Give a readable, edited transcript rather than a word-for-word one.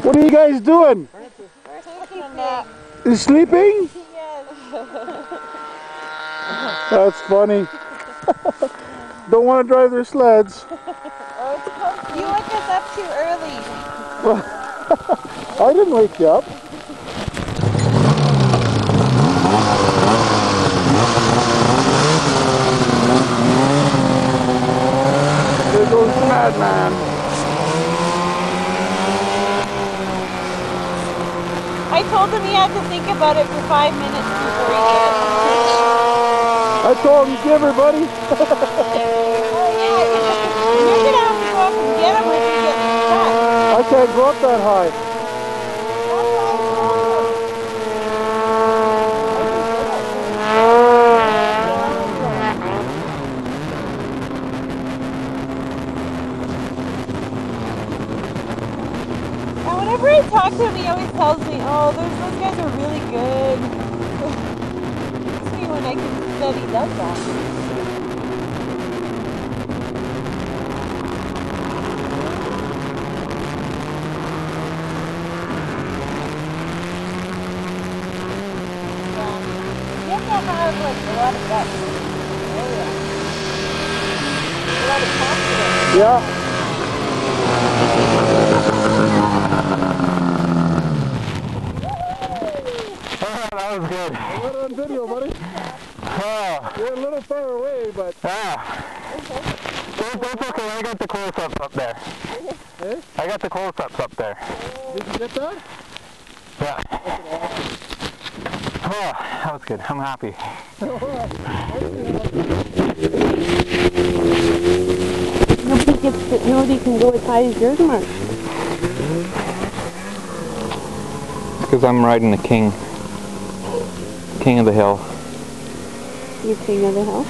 What are you guys doing? We're taking a nap. You sleeping? Yes. That's funny. Don't want to drive their sleds. Oh, it's close. You woke us up too early. I didn't wake you up. There goes the madman. I told him he had to think about it for 5 minutes before he did it. I told him, give her, buddy. Oh yeah, you're gonna have to go up and get him or he gets stuck. I can't go up that high. That's what I told him. And whenever I talk to him, he always tells me, oh, those guys are really good. It's me when I can see that he does that. You have to have like a lot of guts. Oh yeah. A lot of confidence. Yeah. That was good. I got it on video, buddy. Oh. You're a little far away, but... That's okay, I got the close-ups up there. Eh? I got the close-ups up there. Did you get that? Yeah. Oh, that was good. I'm happy. Nobody can go as high as yours, Mark. Because I'm riding the king. King of the hill. You're king of the hill?